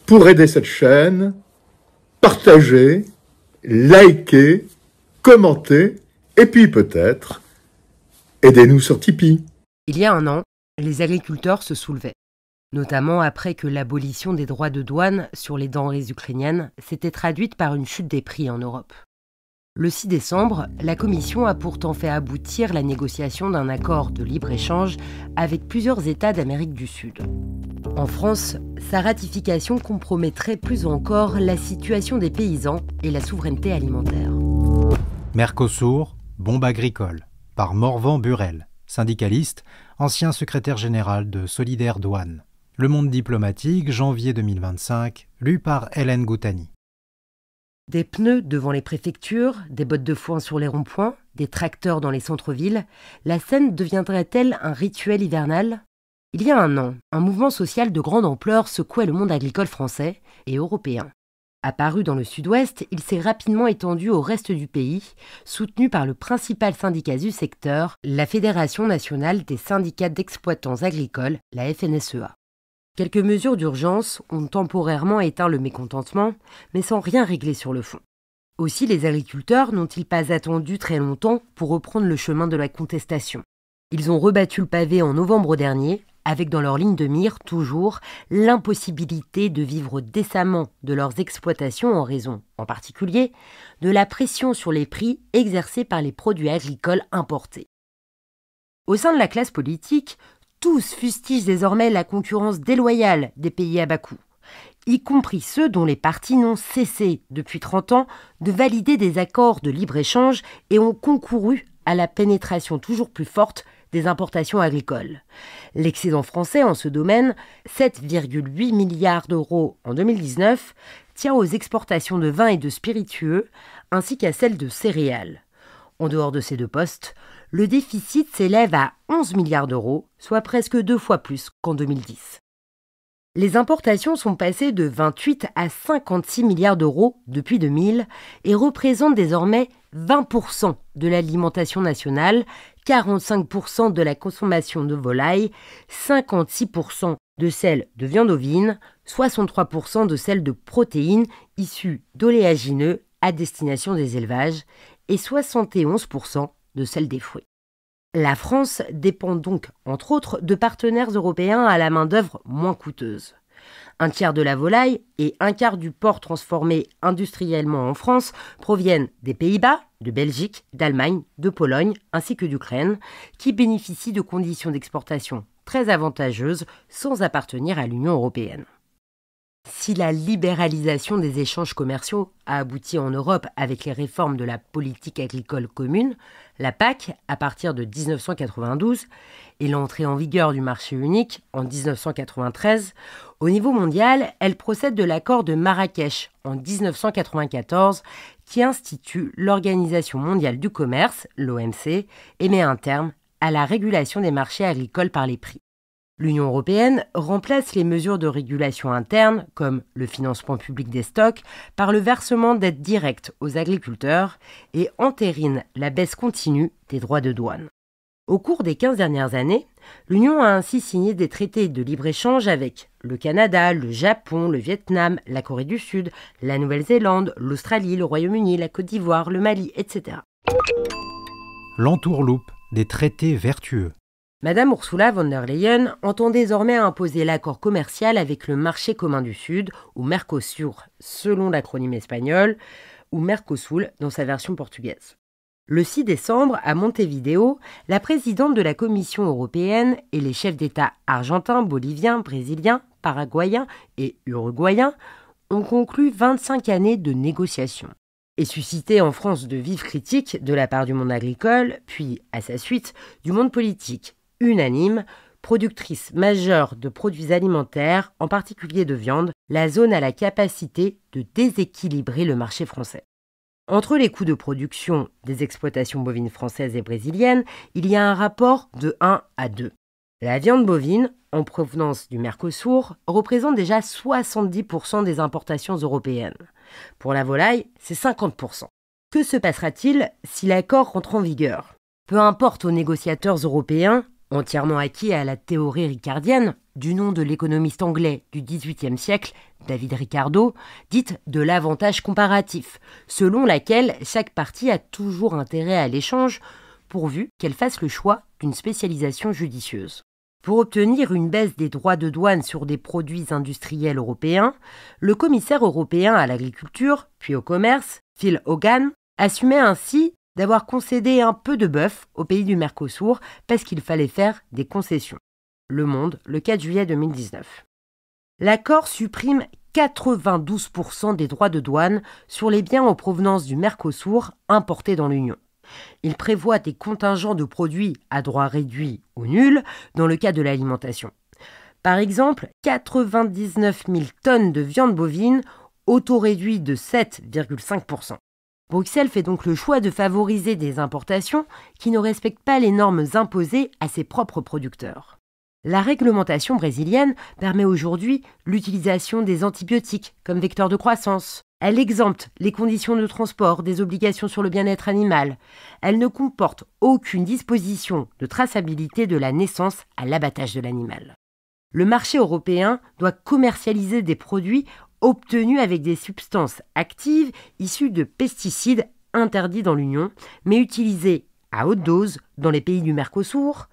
Pour aider cette chaîne, partagez, likez, commentez, et puis peut-être, aidez-nous sur Tipeee. Il y a un an, les agriculteurs se soulevaient, notamment après que l'abolition des droits de douane sur les denrées ukrainiennes s'était traduite par une chute des prix en Europe. Le 6 décembre, la Commission a pourtant fait aboutir la négociation d'un accord de libre-échange avec plusieurs États d'Amérique du Sud. En France, sa ratification compromettrait plus encore la situation des paysans et la souveraineté alimentaire. Mercosur, bombe agricole, par Morvan Burel, syndicaliste, ancien secrétaire général de Solidaire Douane. Le Monde diplomatique, janvier 2025, lu par Hélène Goutani. Des pneus devant les préfectures, des bottes de foin sur les ronds-points, des tracteurs dans les centres-villes, la scène deviendrait-elle un rituel hivernal ? Il y a un an, un mouvement social de grande ampleur secouait le monde agricole français et européen. Apparu dans le sud-ouest, il s'est rapidement étendu au reste du pays, soutenu par le principal syndicat du secteur, la Fédération nationale des syndicats d'exploitants agricoles, la FNSEA. Quelques mesures d'urgence ont temporairement éteint le mécontentement, mais sans rien régler sur le fond. Aussi, les agriculteurs n'ont-ils pas attendu très longtemps pour reprendre le chemin de la contestation. Ils ont rebattu le pavé en novembre dernier, avec dans leur ligne de mire, toujours, l'impossibilité de vivre décemment de leurs exploitations en raison, en particulier, de la pression sur les prix exercée par les produits agricoles importés. Au sein de la classe politique, tous fustigent désormais la concurrence déloyale des pays à bas coût, y compris ceux dont les partis n'ont cessé, depuis 30 ans, de valider des accords de libre-échange et ont concouru à la pénétration toujours plus forte des importations agricoles. L'excédent français en ce domaine, 7,8 milliards d'euros en 2019, tient aux exportations de vins et de spiritueux, ainsi qu'à celles de céréales. En dehors de ces deux postes, le déficit s'élève à 11 milliards d'euros, soit presque 2 fois plus qu'en 2010. Les importations sont passées de 28 à 56 milliards d'euros depuis 2000 et représentent désormais 20% de l'alimentation nationale, 45% de la consommation de volailles, 56% de celle de viande ovine, 63% de celle de protéines issues d'oléagineux à destination des élevages et 71% de celle des fruits. La France dépend donc, entre autres, de partenaires européens à la main-d'œuvre moins coûteuse. Un tiers de la volaille et un quart du porc transformé industriellement en France proviennent des Pays-Bas, de Belgique, d'Allemagne, de Pologne ainsi que d'Ukraine, qui bénéficient de conditions d'exportation très avantageuses sans appartenir à l'Union européenne. Si la libéralisation des échanges commerciaux a abouti en Europe avec les réformes de la politique agricole commune, la PAC, à partir de 1992, et l'entrée en vigueur du marché unique en 1993, au niveau mondial, elle procède de l'accord de Marrakech en 1994 qui institue l'Organisation mondiale du commerce, l'OMC, et met un terme à la régulation des marchés agricoles par les prix. L'Union européenne remplace les mesures de régulation interne, comme le financement public des stocks, par le versement d'aides directes aux agriculteurs et entérine la baisse continue des droits de douane. Au cours des 15 dernières années, l'Union a ainsi signé des traités de libre-échange avec le Canada, le Japon, le Vietnam, la Corée du Sud, la Nouvelle-Zélande, l'Australie, le Royaume-Uni, la Côte d'Ivoire, le Mali, etc. L'entourloupe des traités vertueux. Madame Ursula von der Leyen entend désormais imposer l'accord commercial avec le marché commun du Sud, ou Mercosur selon l'acronyme espagnol, ou Mercosul dans sa version portugaise. Le 6 décembre, à Montevideo, la présidente de la Commission européenne et les chefs d'État argentins, boliviens, brésiliens, paraguayens et uruguayens ont conclu 25 années de négociations. Et suscité en France de vives critiques de la part du monde agricole, puis, à sa suite, du monde politique, unanime, productrice majeure de produits alimentaires, en particulier de viande, la zone a la capacité de déséquilibrer le marché français. Entre les coûts de production des exploitations bovines françaises et brésiliennes, il y a un rapport de 1 à 2. La viande bovine, en provenance du Mercosur, représente déjà 70% des importations européennes. Pour la volaille, c'est 50%. Que se passera-t-il si l'accord rentre en vigueur ? Peu importe aux négociateurs européens, entièrement acquis à la théorie ricardienne, du nom de l'économiste anglais du XVIIIe siècle, David Ricardo, dite de l'avantage comparatif, selon laquelle chaque partie a toujours intérêt à l'échange, pourvu qu'elle fasse le choix d'une spécialisation judicieuse. Pour obtenir une baisse des droits de douane sur des produits industriels européens, le commissaire européen à l'agriculture, puis au commerce, Phil Hogan, assumait ainsi d'avoir concédé un peu de bœuf aux pays du Mercosur parce qu'il fallait faire des concessions. Le Monde, le 4 juillet 2019. L'accord supprime 92% des droits de douane sur les biens en provenance du Mercosur importés dans l'Union. Il prévoit des contingents de produits à droit réduit ou nul dans le cas de l'alimentation. Par exemple, 99 000 tonnes de viande bovine au taux réduit de 7,5%. Bruxelles fait donc le choix de favoriser des importations qui ne respectent pas les normes imposées à ses propres producteurs. La réglementation brésilienne permet aujourd'hui l'utilisation des antibiotiques comme vecteurs de croissance. Elle exempte les conditions de transport des obligations sur le bien-être animal. Elle ne comporte aucune disposition de traçabilité de la naissance à l'abattage de l'animal. Le marché européen doit commercialiser des produits obtenus avec des substances actives issues de pesticides interdits dans l'Union, mais utilisés à haute dose dans les pays du Mercosur,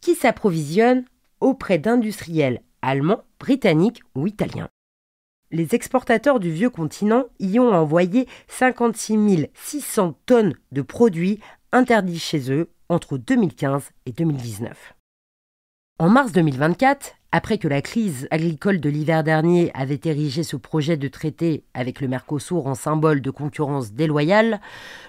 qui s'approvisionnent auprès d'industriels allemands, britanniques ou italiens. Les exportateurs du vieux continent y ont envoyé 56 600 tonnes de produits interdits chez eux entre 2015 et 2019. En mars 2024, après que la crise agricole de l'hiver dernier avait érigé ce projet de traité avec le Mercosur en symbole de concurrence déloyale,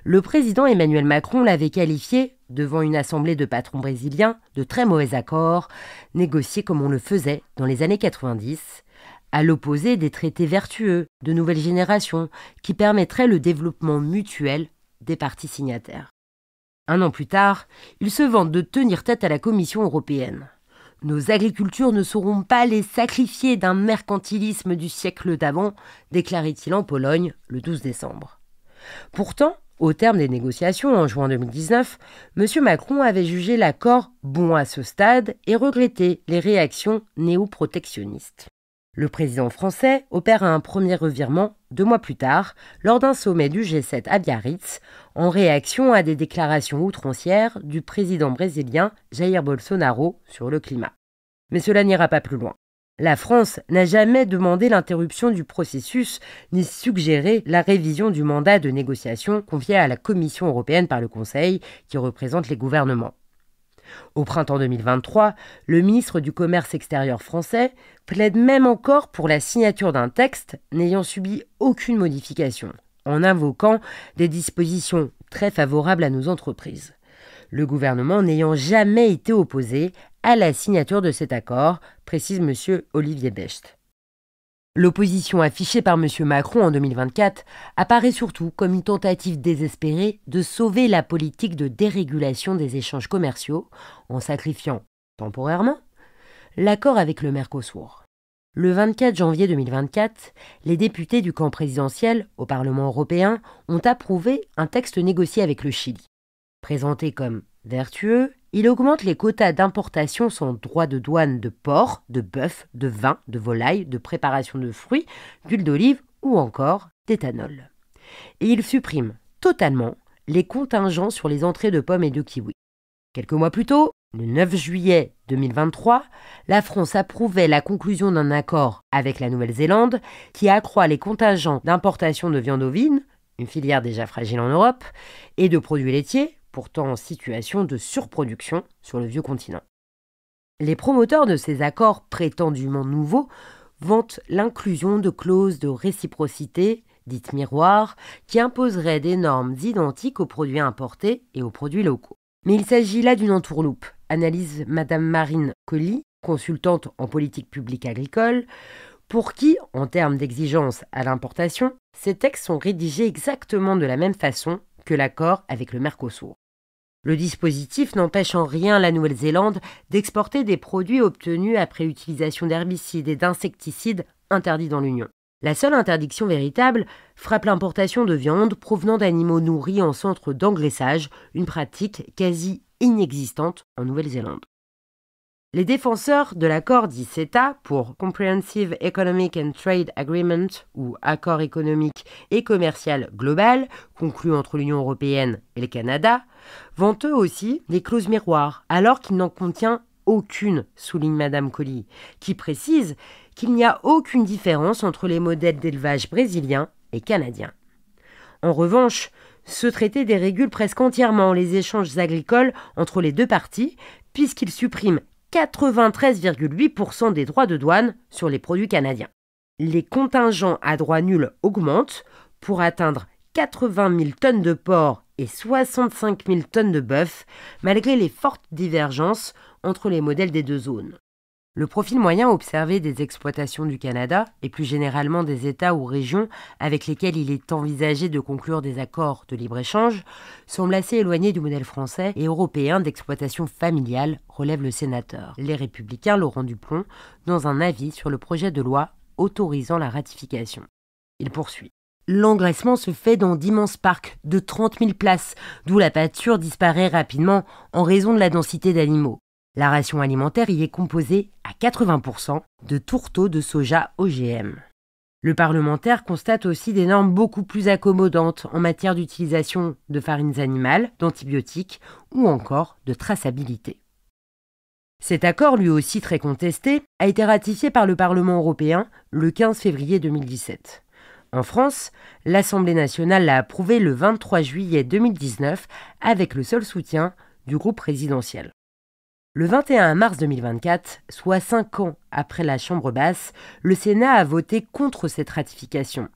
le président Emmanuel Macron l'avait qualifié, devant une assemblée de patrons brésiliens, de très mauvais accord, négociés comme on le faisait dans les années 90, à l'opposé des traités vertueux de nouvelle génération qui permettraient le développement mutuel des parties signataires. Un an plus tard, il se vante de tenir tête à la Commission européenne. Nos agricultures ne sauront pas les sacrifier d'un mercantilisme du siècle d'avant, déclarait-il en Pologne le 12 décembre. Pourtant, au terme des négociations en juin 2019, M. Macron avait jugé l'accord bon à ce stade et regretté les réactions néo-protectionnistes. Le président français opère un premier revirement 2 mois plus tard, lors d'un sommet du G7 à Biarritz, en réaction à des déclarations outrancières du président brésilien Jair Bolsonaro sur le climat. Mais cela n'ira pas plus loin. La France n'a jamais demandé l'interruption du processus ni suggéré la révision du mandat de négociation confié à la Commission européenne par le Conseil, qui représente les gouvernements. Au printemps 2023, le ministre du Commerce extérieur français plaide même encore pour la signature d'un texte n'ayant subi aucune modification, en invoquant des dispositions très favorables à nos entreprises. Le gouvernement n'ayant jamais été opposé à la signature de cet accord, précise M. Olivier Becht. L'opposition affichée par M. Macron en 2024 apparaît surtout comme une tentative désespérée de sauver la politique de dérégulation des échanges commerciaux en sacrifiant, temporairement, l'accord avec le Mercosur. Le 24 janvier 2024, les députés du camp présidentiel au Parlement européen ont approuvé un texte négocié avec le Chili. Présenté comme vertueux, il augmente les quotas d'importation sans droit de douane de porc, de bœuf, de vin, de volaille, de préparation de fruits, d'huile d'olive ou encore d'éthanol. Et il supprime totalement les contingents sur les entrées de pommes et de kiwis. Quelques mois plus tôt, le 9 juillet 2023, la France approuvait la conclusion d'un accord avec la Nouvelle-Zélande qui accroît les contingents d'importation de viande ovine, une filière déjà fragile en Europe, et de produits laitiers, pourtant en situation de surproduction sur le vieux continent. Les promoteurs de ces accords prétendument nouveaux vantent l'inclusion de clauses de réciprocité, dites miroirs, qui imposeraient des normes identiques aux produits importés et aux produits locaux. Mais il s'agit là d'une entourloupe, analyse Madame Marine Colli, consultante en politique publique agricole, pour qui, en termes d'exigence à l'importation, ces textes sont rédigés exactement de la même façon que l'accord avec le Mercosur. Le dispositif n'empêche en rien la Nouvelle-Zélande d'exporter des produits obtenus après utilisation d'herbicides et d'insecticides interdits dans l'Union. La seule interdiction véritable frappe l'importation de viande provenant d'animaux nourris en centre d'engraissage, une pratique quasi inexistante en Nouvelle-Zélande. Les défenseurs de l'accord dit CETA, pour Comprehensive Economic and Trade Agreement, ou accord économique et commercial global, conclu entre l'Union européenne et le Canada, vantent eux aussi des clauses miroirs, alors qu'il n'en contient aucune, souligne Madame Colli, qui précise qu'il n'y a aucune différence entre les modèles d'élevage brésiliens et canadiens. En revanche, ce traité dérégule presque entièrement les échanges agricoles entre les deux parties, puisqu'il supprime 93,8% des droits de douane sur les produits canadiens. Les contingents à droit nul augmentent pour atteindre 80 000 tonnes de porc et 65 000 tonnes de bœuf, malgré les fortes divergences entre les modèles des deux zones. Le profil moyen observé des exploitations du Canada, et plus généralement des États ou régions avec lesquels il est envisagé de conclure des accords de libre-échange, semble assez éloigné du modèle français et européen d'exploitation familiale, relève le sénateur, les Républicains Laurent Duplon, dans un avis sur le projet de loi autorisant la ratification. Il poursuit. L'engraissement se fait dans d'immenses parcs de 30 000 places, d'où la pâture disparaît rapidement en raison de la densité d'animaux. La ration alimentaire y est composée à 80% de tourteaux de soja OGM. Le parlementaire constate aussi des normes beaucoup plus accommodantes en matière d'utilisation de farines animales, d'antibiotiques ou encore de traçabilité. Cet accord, lui aussi très contesté, a été ratifié par le Parlement européen le 15 février 2017. En France, l'Assemblée nationale l'a approuvé le 23 juillet 2019 avec le seul soutien du groupe présidentiel. Le 21 mars 2024, soit 5 ans après la Chambre basse, le Sénat a voté contre cette ratification,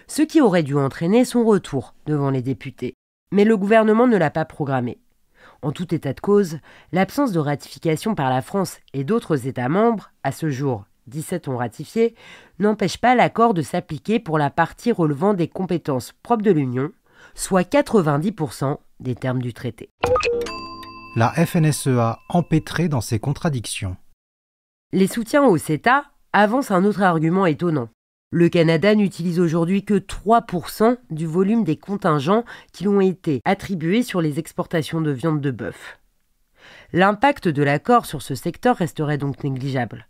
ce qui aurait dû entraîner son retour devant les députés. Mais le gouvernement ne l'a pas programmé. En tout état de cause, l'absence de ratification par la France et d'autres États membres, à ce jour 17 ont ratifié, n'empêche pas l'accord de s'appliquer pour la partie relevant des compétences propres de l'Union, soit 90% des termes du traité. La FNSEA empêtrée dans ses contradictions. Les soutiens au CETA avancent un autre argument étonnant. Le Canada n'utilise aujourd'hui que 3% du volume des contingents qui lui ont été attribués sur les exportations de viande de bœuf. L'impact de l'accord sur ce secteur resterait donc négligeable.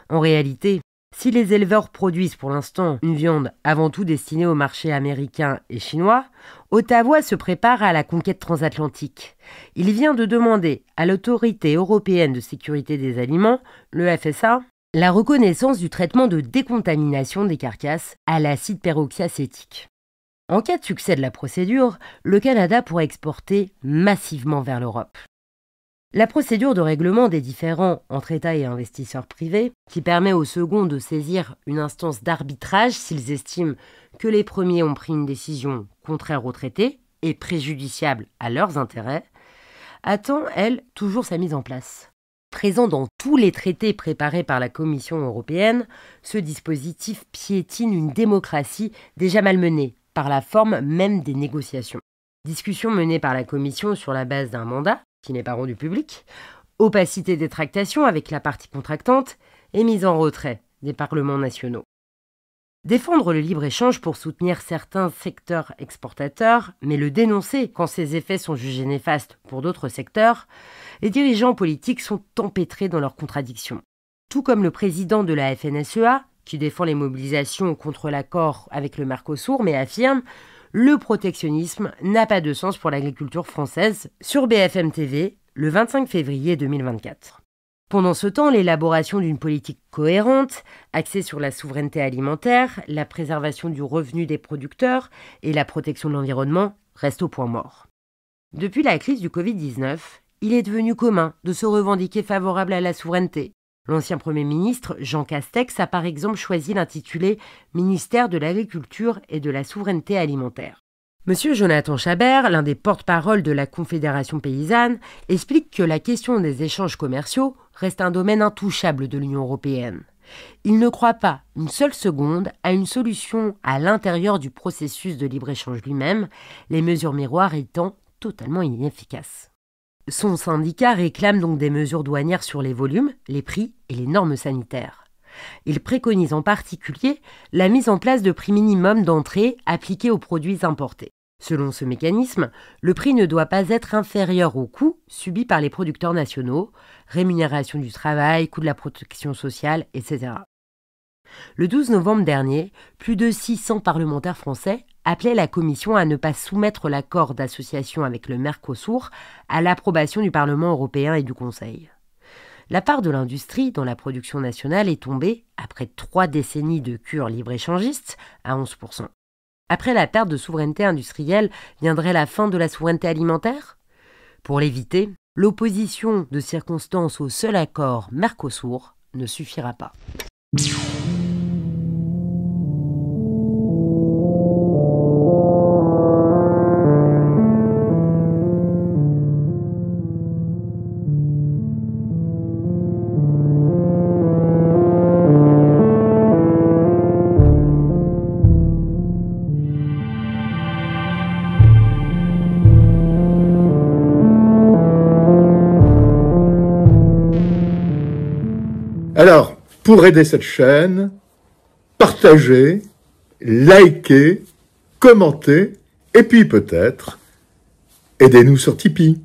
En réalité, si les éleveurs produisent pour l'instant une viande avant tout destinée au marché américain et chinois, Ottawa se prépare à la conquête transatlantique. Il vient de demander à l'Autorité européenne de sécurité des aliments, le FSA, la reconnaissance du traitement de décontamination des carcasses à l'acide peroxyacétique. En cas de succès de la procédure, le Canada pourrait exporter massivement vers l'Europe. La procédure de règlement des différends entre États et investisseurs privés, qui permet aux seconds de saisir une instance d'arbitrage s'ils estiment que les premiers ont pris une décision contraire au traité et préjudiciable à leurs intérêts, attend, elle, toujours sa mise en place. Présent dans tous les traités préparés par la Commission européenne, ce dispositif piétine une démocratie déjà malmenée par la forme même des négociations. Discussion menée par la Commission sur la base d'un mandat, qui n'est pas rendu public, opacité des tractations avec la partie contractante et mise en retrait des parlements nationaux. Défendre le libre-échange pour soutenir certains secteurs exportateurs, mais le dénoncer quand ses effets sont jugés néfastes pour d'autres secteurs, les dirigeants politiques sont empêtrés dans leurs contradictions. Tout comme le président de la FNSEA, qui défend les mobilisations contre l'accord avec le Mercosur, mais affirme « Le protectionnisme n'a pas de sens pour l'agriculture française » sur BFM TV le 25 février 2024. Pendant ce temps, l'élaboration d'une politique cohérente, axée sur la souveraineté alimentaire, la préservation du revenu des producteurs et la protection de l'environnement reste au point mort. Depuis la crise du Covid-19, il est devenu commun de se revendiquer favorable à la souveraineté. L'ancien Premier ministre, Jean Castex, a par exemple choisi l'intitulé « Ministère de l'Agriculture et de la Souveraineté alimentaire ». Monsieur Jonathan Chabert, l'un des porte-parole de la Confédération paysanne, explique que la question des échanges commerciaux reste un domaine intouchable de l'Union européenne. Il ne croit pas une seule seconde à une solution à l'intérieur du processus de libre-échange lui-même, les mesures miroirs étant totalement inefficaces. Son syndicat réclame donc des mesures douanières sur les volumes, les prix et les normes sanitaires. Il préconise en particulier la mise en place de prix minimum d'entrée appliqués aux produits importés. Selon ce mécanisme, le prix ne doit pas être inférieur aux coûts subis par les producteurs nationaux, rémunération du travail, coût de la protection sociale, etc. Le 12 novembre dernier, plus de 600 parlementaires français appelaient la Commission à ne pas soumettre l'accord d'association avec le Mercosur à l'approbation du Parlement européen et du Conseil. La part de l'industrie dans la production nationale est tombée, après 3 décennies de cure libre-échangiste, à 11%. Après la perte de souveraineté industrielle, viendrait la fin de la souveraineté alimentaire ? Pour l'éviter, l'opposition de circonstance au seul accord Mercosur ne suffira pas. Alors, pour aider cette chaîne, partagez, likez, commentez, et puis peut-être, aidez-nous sur Tipeee.